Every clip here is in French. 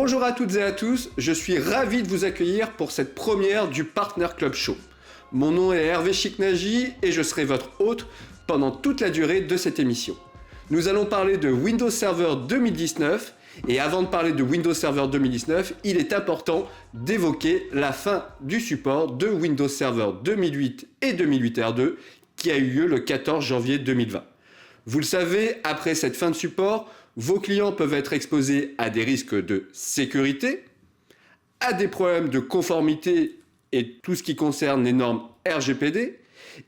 Bonjour à toutes et à tous, je suis ravi de vous accueillir pour cette première du Partner Club Show. Mon nom est Hervé Chiknagy et je serai votre hôte pendant toute la durée de cette émission. Nous allons parler de Windows Server 2019 et avant de parler de Windows Server 2019, il est important d'évoquer la fin du support de Windows Server 2008 et 2008 R2 qui a eu lieu le 14 janvier 2020. Vous le savez, après cette fin de support, vos clients peuvent être exposés à des risques de sécurité, à des problèmes de conformité et tout ce qui concerne les normes RGPD,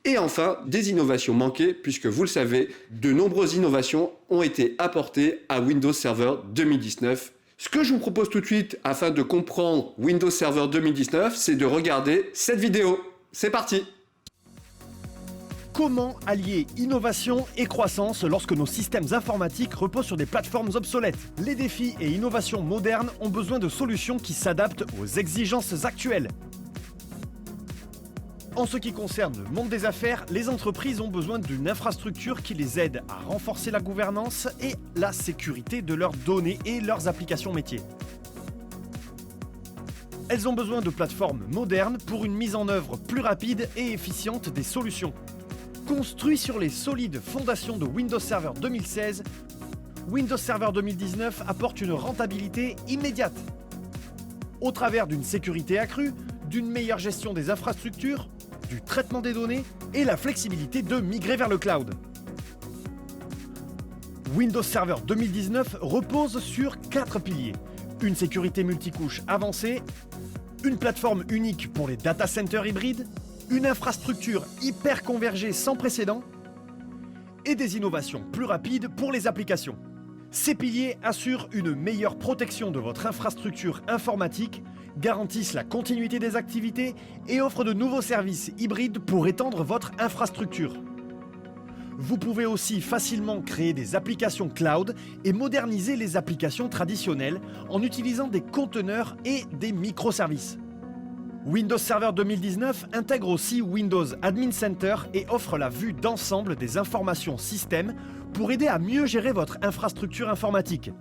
et enfin des innovations manquées, puisque vous le savez, de nombreuses innovations ont été apportées à Windows Server 2019. Ce que je vous propose tout de suite, afin de comprendre Windows Server 2019, c'est de regarder cette vidéo. C'est parti! Comment allier innovation et croissance lorsque nos systèmes informatiques reposent sur des plateformes obsolètes? Les défis et innovations modernes ont besoin de solutions qui s'adaptent aux exigences actuelles. En ce qui concerne le monde des affaires, les entreprises ont besoin d'une infrastructure qui les aide à renforcer la gouvernance et la sécurité de leurs données et leurs applications métiers. Elles ont besoin de plateformes modernes pour une mise en œuvre plus rapide et efficiente des solutions. Construit sur les solides fondations de Windows Server 2016, Windows Server 2019 apporte une rentabilité immédiate. Au travers d'une sécurité accrue, d'une meilleure gestion des infrastructures, du traitement des données et la flexibilité de migrer vers le cloud. Windows Server 2019 repose sur 4 piliers. Une sécurité multicouche avancée, une plateforme unique pour les data centers hybrides, une infrastructure hyper convergée sans précédent et des innovations plus rapides pour les applications. Ces piliers assurent une meilleure protection de votre infrastructure informatique, garantissent la continuité des activités et offrent de nouveaux services hybrides pour étendre votre infrastructure. Vous pouvez aussi facilement créer des applications cloud et moderniser les applications traditionnelles en utilisant des conteneurs et des microservices. Windows Server 2019 intègre aussi Windows Admin Center et offre la vue d'ensemble des informations système pour aider à mieux gérer votre infrastructure informatique.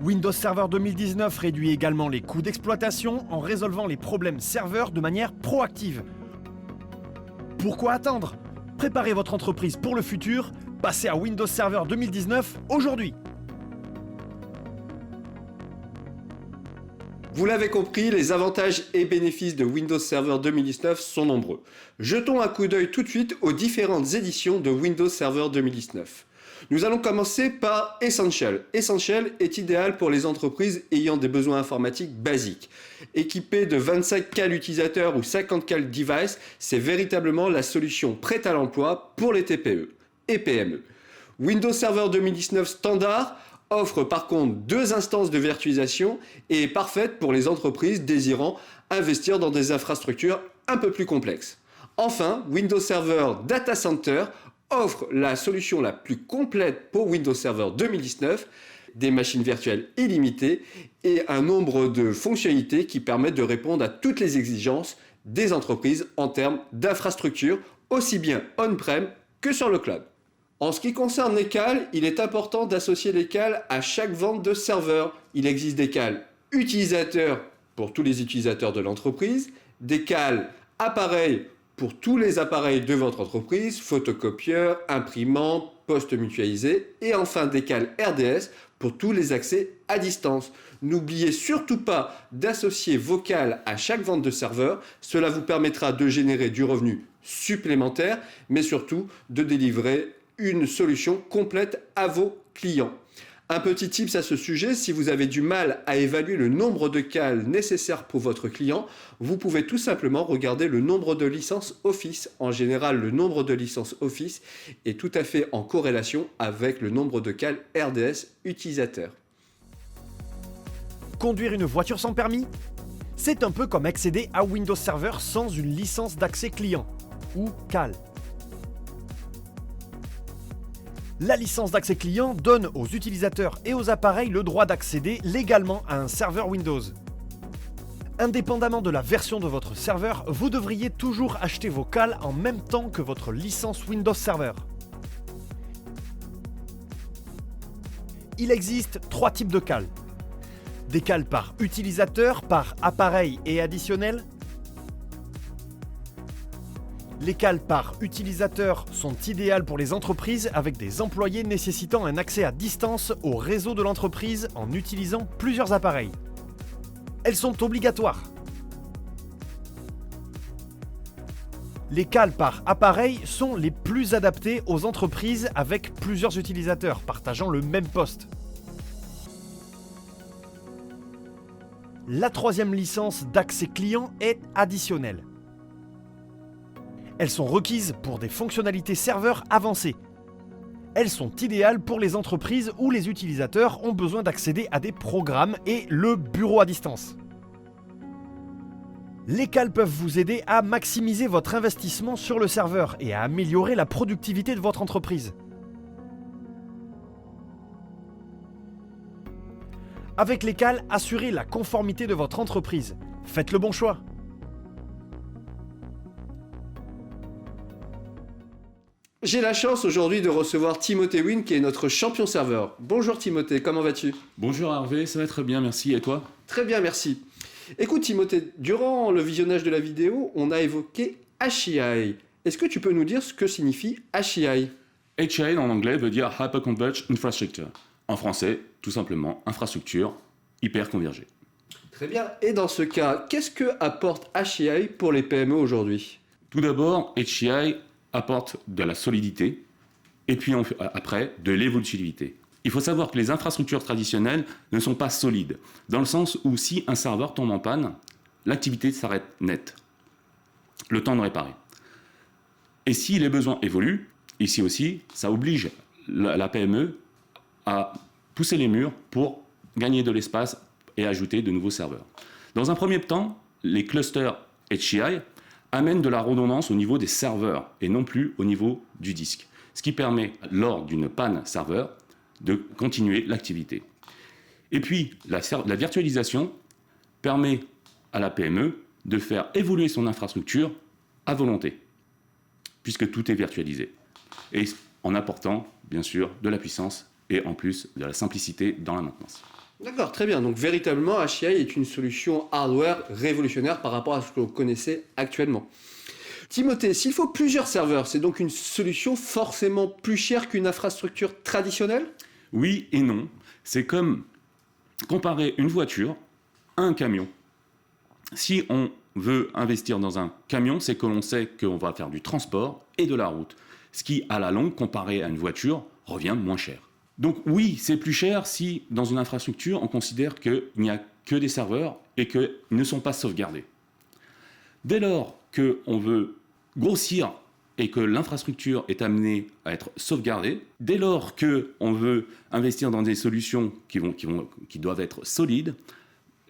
Windows Server 2019 réduit également les coûts d'exploitation en résolvant les problèmes serveurs de manière proactive. Pourquoi attendre? Préparez votre entreprise pour le futur, passez à Windows Server 2019 aujourd'hui. Vous l'avez compris, les avantages et bénéfices de Windows Server 2019 sont nombreux. Jetons un coup d'œil tout de suite aux différentes éditions de Windows Server 2019. Nous allons commencer par Essential. Essential est idéal pour les entreprises ayant des besoins informatiques basiques. Équipé de 25 CAL utilisateurs ou 50 CAL devices, c'est véritablement la solution prête à l'emploi pour les TPE et PME. Windows Server 2019 Standard offre par contre 2 instances de virtualisation et est parfaite pour les entreprises désirant investir dans des infrastructures un peu plus complexes. Enfin, Windows Server Data Center offre la solution la plus complète pour Windows Server 2019, des machines virtuelles illimitées et un nombre de fonctionnalités qui permettent de répondre à toutes les exigences des entreprises en termes d'infrastructures, aussi bien on-prem que sur le cloud. En ce qui concerne les CAL, il est important d'associer les CAL à chaque vente de serveur. Il existe des CAL utilisateurs pour tous les utilisateurs de l'entreprise, des CAL appareils pour tous les appareils de votre entreprise, photocopieurs, imprimantes, postes mutualisés, et enfin des CAL RDS pour tous les accès à distance. N'oubliez surtout pas d'associer vos CAL à chaque vente de serveur. Cela vous permettra de générer du revenu supplémentaire, mais surtout de délivrer une solution complète à vos clients. Un petit tips à ce sujet, si vous avez du mal à évaluer le nombre de CAL nécessaires pour votre client, vous pouvez tout simplement regarder le nombre de licences Office. En général, le nombre de licences Office est tout à fait en corrélation avec le nombre de CAL RDS utilisateurs. Conduire une voiture sans permis? C'est un peu comme accéder à Windows Server sans une licence d'accès client, ou CAL. La licence d'accès client donne aux utilisateurs et aux appareils le droit d'accéder légalement à un serveur Windows. Indépendamment de la version de votre serveur, vous devriez toujours acheter vos CAL en même temps que votre licence Windows Server. Il existe 3 types de CAL. Des cales par utilisateur, par appareil et additionnel. Les cales par utilisateur sont idéales pour les entreprises avec des employés nécessitant un accès à distance au réseau de l'entreprise en utilisant plusieurs appareils. Elles sont obligatoires. Les cales par appareil sont les plus adaptées aux entreprises avec plusieurs utilisateurs partageant le même poste. La troisième licence d'accès client est additionnelle. Elles sont requises pour des fonctionnalités serveurs avancées. Elles sont idéales pour les entreprises où les utilisateurs ont besoin d'accéder à des programmes et le bureau à distance. Les cales peuvent vous aider à maximiser votre investissement sur le serveur et à améliorer la productivité de votre entreprise. Avec les cales, assurez la conformité de votre entreprise. Faites le bon choix. J'ai la chance aujourd'hui de recevoir Timothée Wynn qui est notre champion serveur. Bonjour Timothée, comment vas-tu? Bonjour Hervé, ça va très bien, merci. Et toi? Très bien, merci. Écoute Timothée, durant le visionnage de la vidéo, on a évoqué HCI. Est-ce que tu peux nous dire ce que signifie HCI? HCI en anglais veut dire Hyperconverged Infrastructure. En français, tout simplement, infrastructure hyperconvergée. Très bien. Et dans ce cas, qu'est-ce que apporte HCI pour les PME aujourd'hui? Tout d'abord, HCI apporte de la solidité et puis après de l'évolutivité. Il faut savoir que les infrastructures traditionnelles ne sont pas solides, dans le sens où si un serveur tombe en panne, l'activité s'arrête net, le temps de réparer. Et si les besoins évoluent, ici aussi, ça oblige la PME à pousser les murs pour gagner de l'espace et ajouter de nouveaux serveurs. Dans un premier temps, les clusters HCI amènent de la redondance au niveau des serveurs et non plus au niveau du disque, ce qui permet, lors d'une panne serveur, de continuer l'activité. Et puis, la virtualisation permet à la PME de faire évoluer son infrastructure à volonté, puisque tout est virtualisé, et en apportant, bien sûr, de la puissance et en plus de la simplicité dans la maintenance. D'accord, très bien. Donc véritablement, HCI est une solution hardware révolutionnaire par rapport à ce que l'on connaissait actuellement. Timothée, s'il faut plusieurs serveurs, c'est donc une solution forcément plus chère qu'une infrastructure traditionnelle? Oui et non. C'est comme comparer une voiture à un camion. Si on veut investir dans un camion, c'est que l'on sait qu'on va faire du transport et de la route, ce qui, à la longue, comparé à une voiture, revient moins cher. Donc oui, c'est plus cher si, dans une infrastructure, on considère qu'il n'y a que des serveurs et qu'ils ne sont pas sauvegardés. Dès lors qu'on veut grossir et que l'infrastructure est amenée à être sauvegardée, dès lors qu'on veut investir dans des solutions qui doivent être solides,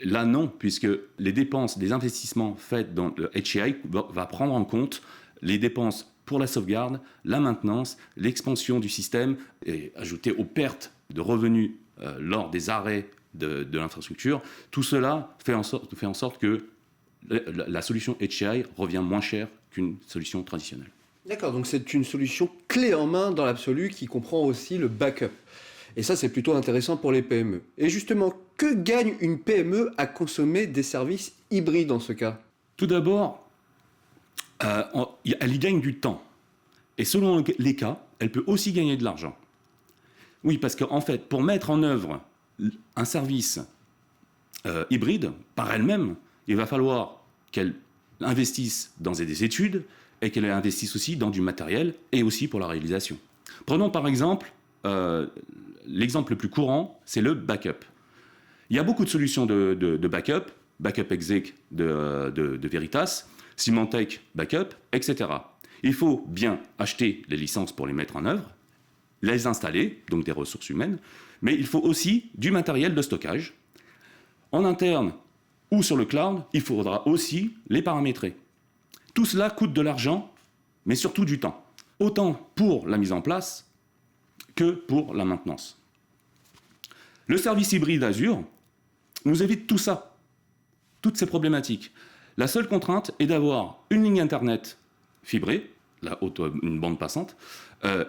là non, puisque les dépenses, les investissements faits dans le HCI va prendre en compte les dépenses pour la sauvegarde, la maintenance, l'expansion du système et ajouter aux pertes de revenus lors des arrêts de l'infrastructure. Tout cela fait en sorte que la solution HCI revient moins chère qu'une solution traditionnelle. D'accord, donc c'est une solution clé en main dans l'absolu qui comprend aussi le backup. Et ça, c'est plutôt intéressant pour les PME. Et justement, que gagne une PME à consommer des services hybrides dans ce cas? Tout d'abord, elle y gagne du temps. Et selon les cas, elle peut aussi gagner de l'argent. Oui, parce qu'en fait, pour mettre en œuvre un service hybride par elle-même, il va falloir qu'elle investisse dans des études et qu'elle investisse aussi dans du matériel et aussi pour la réalisation. Prenons par exemple, l'exemple le plus courant, c'est le backup. Il y a beaucoup de solutions de backup, Backup Exec de Veritas, Symantec Backup, etc. Il faut bien acheter les licences pour les mettre en œuvre, les installer, donc des ressources humaines, mais il faut aussi du matériel de stockage. En interne ou sur le cloud, il faudra aussi les paramétrer. Tout cela coûte de l'argent, mais surtout du temps. Autant pour la mise en place que pour la maintenance. Le service hybride Azure nous évite tout ça, toutes ces problématiques. La seule contrainte est d'avoir une ligne Internet fibrée, une bande passante,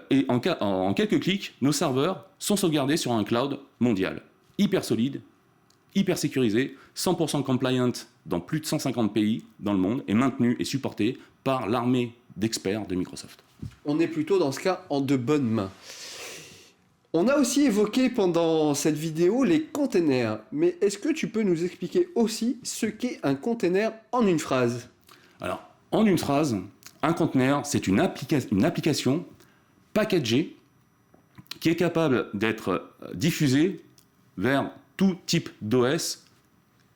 et en quelques clics, nos serveurs sont sauvegardés sur un cloud mondial, hyper solide hyper sécurisé, 100% compliant dans plus de 150 pays dans le monde, et maintenu et supporté par l'armée d'experts de Microsoft. On est plutôt dans ce cas en de bonnes mains. On a aussi évoqué pendant cette vidéo les containers, mais est-ce que tu peux nous expliquer aussi ce qu'est un container en une phrase ? Alors, en une phrase, un conteneur, c'est une application packagée qui est capable d'être diffusée vers tout type d'OS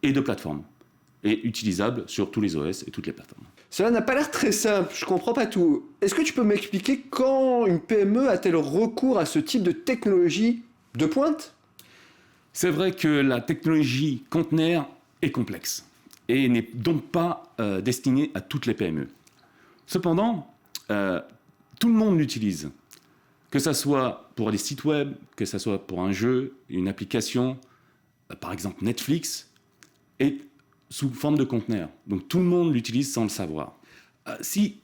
et de plateforme, et utilisable sur tous les OS et toutes les plateformes. Cela n'a pas l'air très simple, je comprends pas tout. Est-ce que tu peux m'expliquer quand une PME a-t-elle recours à ce type de technologie de pointe ? C'est vrai que la technologie conteneur est complexe et n'est donc pas destinée à toutes les PME. Cependant, tout le monde l'utilise, que ce soit pour des sites web, que ce soit pour un jeu, une application, par exemple Netflix, est sous forme de conteneur. Donc tout le monde l'utilise sans le savoir. Si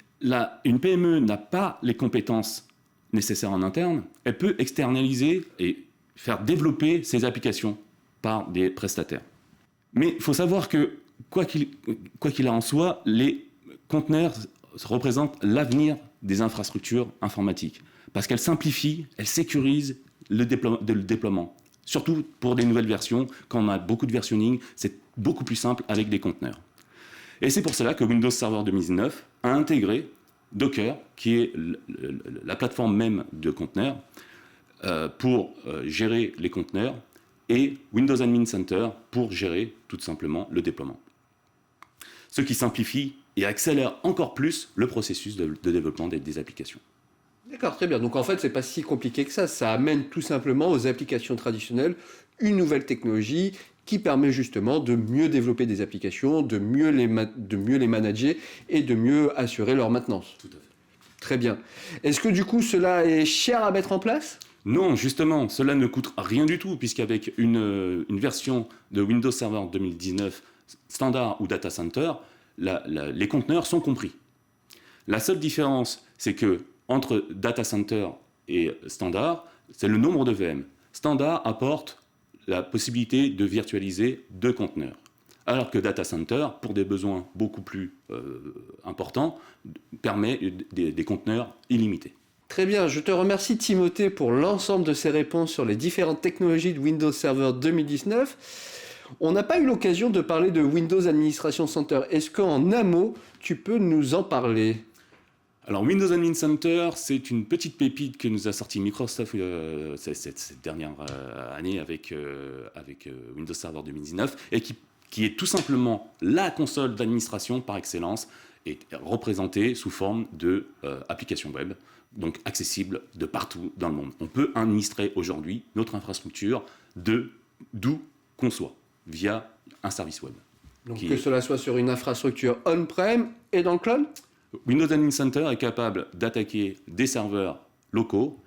une PME n'a pas les compétences nécessaires en interne, elle peut externaliser et faire développer ses applications par des prestataires. Mais il faut savoir que, quoi qu'il en soit, les conteneurs représentent l'avenir des infrastructures informatiques. Parce qu'elles simplifient, elles sécurisent le déploiement. Surtout pour des nouvelles versions, quand on a beaucoup de versionning, c'est beaucoup plus simple avec des conteneurs. Et c'est pour cela que Windows Server 2019 a intégré Docker, qui est la plateforme même de conteneurs, pour gérer les conteneurs, et Windows Admin Center pour gérer tout simplement le déploiement. Ce qui simplifie et accélère encore plus le processus de développement des applications. D'accord, très bien. Donc en fait, c'est pas si compliqué que ça. Ça amène tout simplement aux applications traditionnelles une nouvelle technologie qui permet justement de mieux développer des applications, de mieux les manager et de mieux assurer leur maintenance. Tout à fait. Très bien. Est-ce que du coup, cela est cher à mettre en place ? Non, justement, cela ne coûte rien du tout, puisqu'avec une version de Windows Server 2019 standard ou data center, les conteneurs sont compris. La seule différence, c'est que entre data center et standard, c'est le nombre de VM. Standard apporte la possibilité de virtualiser 2 conteneurs, alors que data center, pour des besoins beaucoup plus importants, permet des conteneurs illimités. Très bien, je te remercie Timothée pour l'ensemble de ces réponses sur les différentes technologies de Windows Server 2019. On n'a pas eu l'occasion de parler de Windows Administration Center. Est-ce qu'en un mot, tu peux nous en parler ? Alors Windows Admin Center, c'est une petite pépite que nous a sorti Microsoft cette dernière année avec Windows Server 2019 et qui est tout simplement la console d'administration par excellence et représentée sous forme de application web, donc accessible de partout dans le monde. On peut administrer aujourd'hui notre infrastructure d'où qu'on soit, via un service web. Donc que cela soit sur une infrastructure on-prem et dans le cloud ? Windows Admin Center est capable d'attaquer des serveurs locaux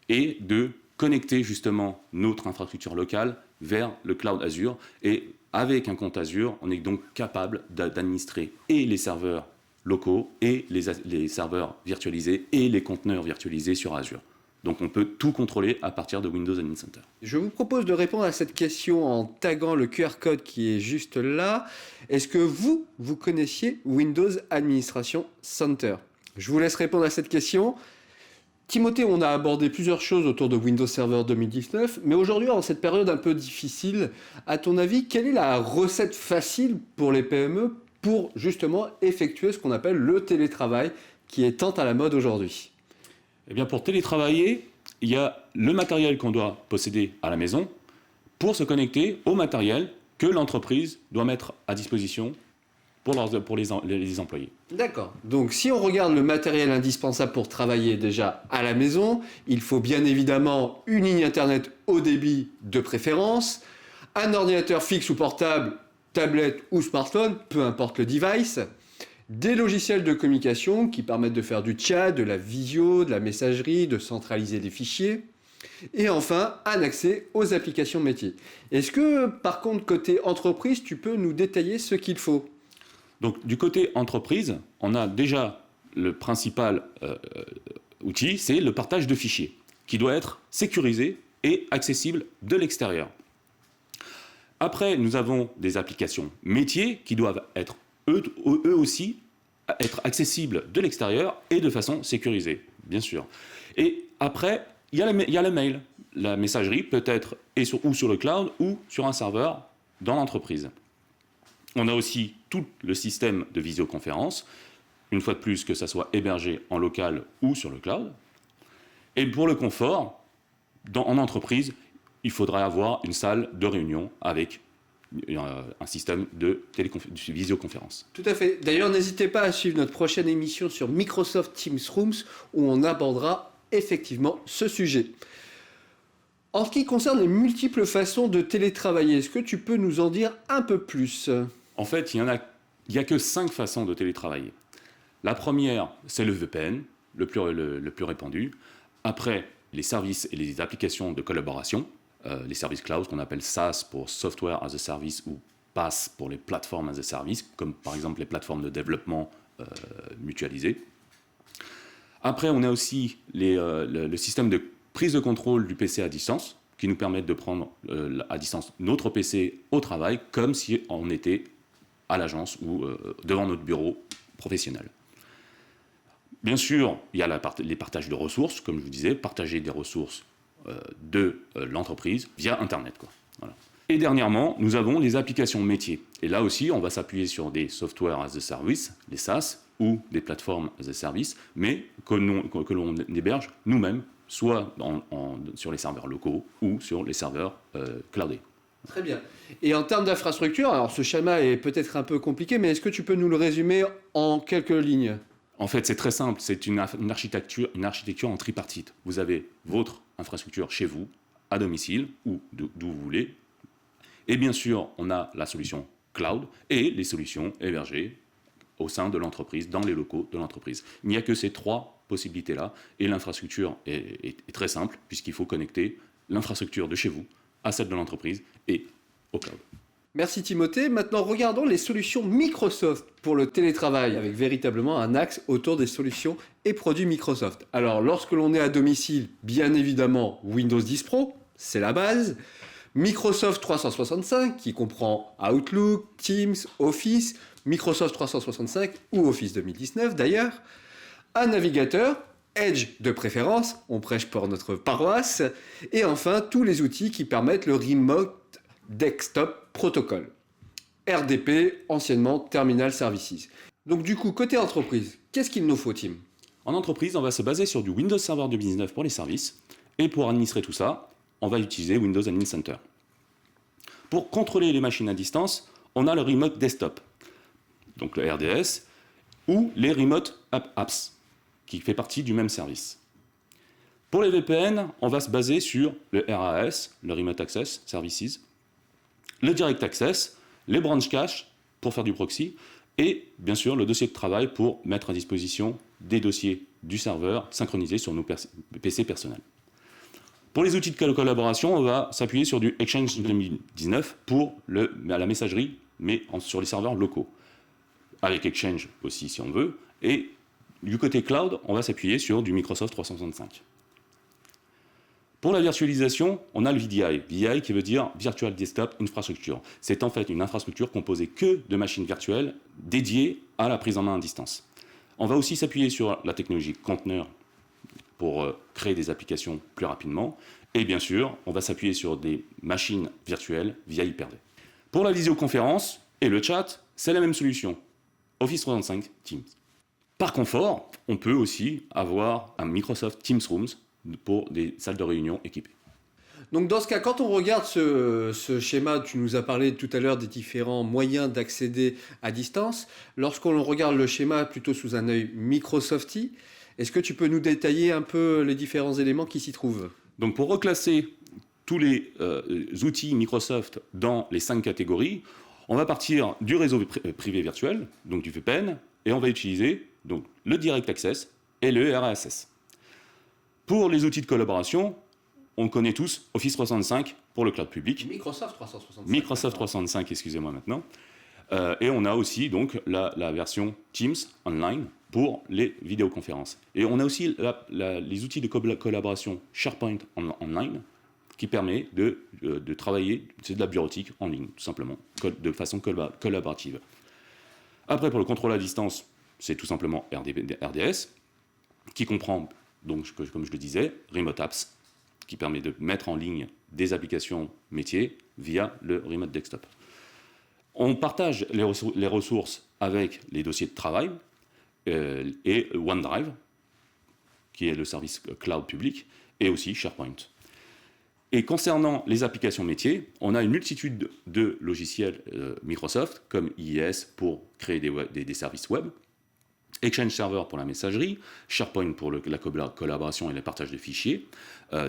et de connecter justement notre infrastructure locale vers le cloud Azure. Et avec un compte Azure, on est donc capable d'administrer et les serveurs locaux et les serveurs virtualisés et les conteneurs virtualisés sur Azure. Donc on peut tout contrôler à partir de Windows Admin Center. Je vous propose de répondre à cette question en taguant le QR code qui est juste là. Est-ce que vous connaissiez Windows Administration Center ? Je vous laisse répondre à cette question. Timothée, on a abordé plusieurs choses autour de Windows Server 2019, mais aujourd'hui, en cette période un peu difficile, à ton avis, quelle est la recette facile pour les PME pour justement effectuer ce qu'on appelle le télétravail qui est tant à la mode aujourd'hui ? Eh bien, pour télétravailler, il y a le matériel qu'on doit posséder à la maison pour se connecter au matériel que l'entreprise doit mettre à disposition pour les employés. D'accord. Donc, si on regarde le matériel indispensable pour travailler déjà à la maison, il faut bien évidemment une ligne Internet haut débit de préférence, un ordinateur fixe ou portable, tablette ou smartphone, peu importe le device, des logiciels de communication qui permettent de faire du chat, de la visio, de la messagerie, de centraliser des fichiers. Et enfin, un accès aux applications métiers. Est-ce que, par contre, côté entreprise, tu peux nous détailler ce qu'il faut ? Donc, du côté entreprise, on a déjà le principal outil, c'est le partage de fichiers, qui doit être sécurisé et accessible de l'extérieur. Après, nous avons des applications métiers qui doivent être eux aussi être accessibles de l'extérieur et de façon sécurisée, bien sûr. Et après, il y a le mail. La messagerie peut être ou sur le cloud ou sur un serveur dans l'entreprise. On a aussi tout le système de visioconférence, une fois de plus que ça soit hébergé en local ou sur le cloud. Et pour le confort, en entreprise, il faudrait avoir une salle de réunion avec un système de visioconférence. Tout à fait. D'ailleurs, n'hésitez pas à suivre notre prochaine émission sur Microsoft Teams Rooms où on abordera effectivement ce sujet. En ce qui concerne les multiples façons de télétravailler, est-ce que tu peux nous en dire un peu plus ? En fait, il n'y a que 5 façons de télétravailler. La première, c'est le VPN, le plus répandu. Après, les services et les applications de collaboration, les services cloud qu'on appelle SaaS pour Software as a Service ou PaaS pour les plateformes as a Service, comme par exemple les plateformes de développement mutualisées. Après, on a aussi le système de prise de contrôle du PC à distance, qui nous permettent de prendre à distance notre PC au travail, comme si on était à l'agence ou devant notre bureau professionnel. Bien sûr, il y a les partages de ressources, comme je vous disais, partager des ressources de l'entreprise via Internet, quoi. Voilà. Et dernièrement, nous avons les applications métiers. Et là aussi, on va s'appuyer sur des software as a service, les SaaS, ou des plateformes as a service, mais que l'on héberge nous-mêmes, soit sur les serveurs locaux ou sur les serveurs cloudés. Très bien. Et en termes d'infrastructure, alors ce schéma est peut-être un peu compliqué, mais est-ce que tu peux nous le résumer en quelques lignes ? En fait, c'est très simple, c'est une architecture en tripartite. Vous avez votre infrastructure chez vous, à domicile, ou d'où vous voulez. Et bien sûr, on a la solution cloud et les solutions hébergées au sein de l'entreprise, dans les locaux de l'entreprise. Il n'y a que ces 3 possibilités-là, et l'infrastructure est très simple, puisqu'il faut connecter l'infrastructure de chez vous à celle de l'entreprise et au cloud. Merci Timothée. Maintenant, regardons les solutions Microsoft pour le télétravail, avec véritablement un axe autour des solutions et produits Microsoft. Alors, lorsque l'on est à domicile, bien évidemment, Windows 10 Pro, c'est la base. Microsoft 365, qui comprend Outlook, Teams, Office, Microsoft 365 ou Office 2019 d'ailleurs. Un navigateur, Edge de préférence, on prêche pour notre paroisse. Et enfin, tous les outils qui permettent le Remote Desktop Protocol. RDP, anciennement Terminal Services. Donc du coup, côté entreprise, qu'est-ce qu'il nous faut, Tim ? En entreprise, on va se baser sur du Windows Server 2019 pour les services. Et pour administrer tout ça, on va utiliser Windows Admin Center. Pour contrôler les machines à distance, on a le Remote Desktop, donc le RDS, ou les Remote Apps, qui fait partie du même service. Pour les VPN, on va se baser sur le RAS, le Remote Access Services, le Direct Access, les branch cache pour faire du proxy, et bien sûr le dossier de travail pour mettre à disposition des dossiers du serveur synchronisés sur nos PC personnels. Pour les outils de collaboration, on va s'appuyer sur du Exchange 2019 pour la messagerie, mais sur les serveurs locaux. Avec Exchange aussi si on veut, et du côté cloud, on va s'appuyer sur du Microsoft 365. Pour la virtualisation, on a le VDI. VDI qui veut dire Virtual Desktop Infrastructure. C'est en fait une infrastructure composée que de machines virtuelles dédiées à la prise en main à distance. On va aussi s'appuyer sur la technologie conteneur pour créer des applications plus rapidement. Et bien sûr, on va s'appuyer sur des machines virtuelles via Hyper-V. Pour la visioconférence et le chat, c'est la même solution. Office 365 Teams. Par confort, on peut aussi avoir un Microsoft Teams Rooms pour des salles de réunion équipées. Donc dans ce cas, quand on regarde ce schéma, tu nous as parlé tout à l'heure des différents moyens d'accéder à distance. Lorsqu'on regarde le schéma plutôt sous un œil Microsofty, est-ce que tu peux nous détailler un peu les différents éléments qui s'y trouvent ? Donc pour reclasser tous les outils Microsoft dans les 5 catégories, on va partir du réseau privé virtuel, donc du VPN, et on va utiliser donc, le Direct Access et le RASS. Pour les outils de collaboration, on connaît tous Office 365 pour le cloud public. Microsoft 365. Microsoft 365, excusez-moi maintenant. Et on a aussi donc la version Teams Online pour les vidéoconférences. Et on a aussi les outils de collaboration SharePoint Online qui permet de travailler, c'est de la bureautique en ligne, tout simplement, de façon collaborative. Après, pour le contrôle à distance, c'est tout simplement RDS, qui comprend, donc, comme je le disais, Remote Apps, qui permet de mettre en ligne des applications métiers via le Remote Desktop. On partage les ressources avec les dossiers de travail et OneDrive, qui est le service cloud public, et aussi SharePoint. Et concernant les applications métiers, on a une multitude de logiciels Microsoft, comme IIS pour créer des services web, Exchange Server pour la messagerie, SharePoint pour la collaboration et le partage de fichiers,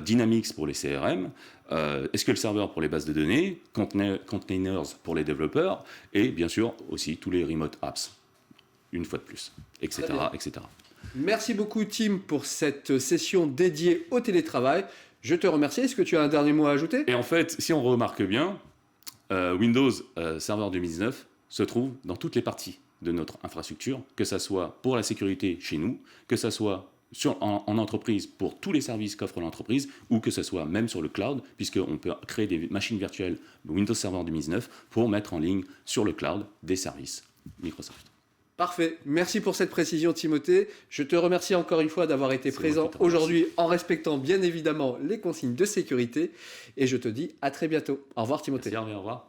Dynamics pour les CRM, SQL Server pour les bases de données, Containers pour les développeurs, et bien sûr aussi tous les Remote Apps, une fois de plus, etc. etc. Merci beaucoup Tim pour cette session dédiée au télétravail. Je te remercie. Est-ce que tu as un dernier mot à ajouter ? Et en fait, si on remarque bien, Windows Server 2019 se trouve dans toutes les parties de notre infrastructure, que ce soit pour la sécurité chez nous, que ce soit en entreprise pour tous les services qu'offre l'entreprise, ou que ce soit même sur le cloud, puisqu'on peut créer des machines virtuelles Windows Server 2019 pour mettre en ligne sur le cloud des services Microsoft. Parfait. Merci pour cette précision, Timothée. Je te remercie encore une fois d'avoir été présent aujourd'hui en respectant bien évidemment les consignes de sécurité. Et je te dis à très bientôt. Au revoir, Timothée. Merci, au revoir.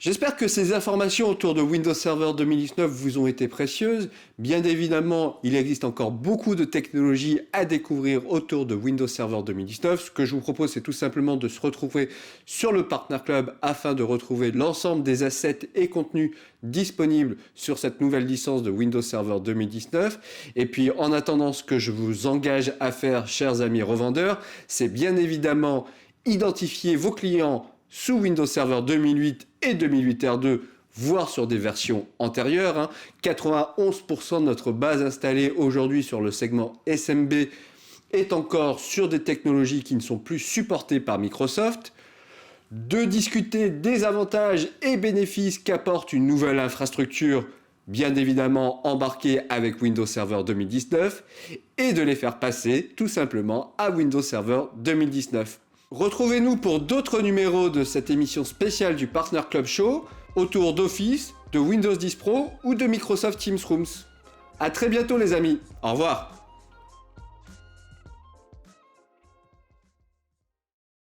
J'espère que ces informations autour de Windows Server 2019 vous ont été précieuses. Bien évidemment, il existe encore beaucoup de technologies à découvrir autour de Windows Server 2019. Ce que je vous propose, c'est tout simplement de se retrouver sur le Partner Club afin de retrouver l'ensemble des assets et contenus disponibles sur cette nouvelle licence de Windows Server 2019. Et puis, en attendant, ce que je vous engage à faire, chers amis revendeurs, c'est bien évidemment identifier vos clients sous Windows Server 2008 et 2008 R2, voire sur des versions antérieures. 91% de notre base installée aujourd'hui sur le segment SMB est encore sur des technologies qui ne sont plus supportées par Microsoft. De discuter des avantages et bénéfices qu'apporte une nouvelle infrastructure, bien évidemment embarquée avec Windows Server 2019, et de les faire passer tout simplement à Windows Server 2019. Retrouvez-nous pour d'autres numéros de cette émission spéciale du Partner Club Show autour d'Office, de Windows 10 Pro ou de Microsoft Teams Rooms. À très bientôt les amis, au revoir.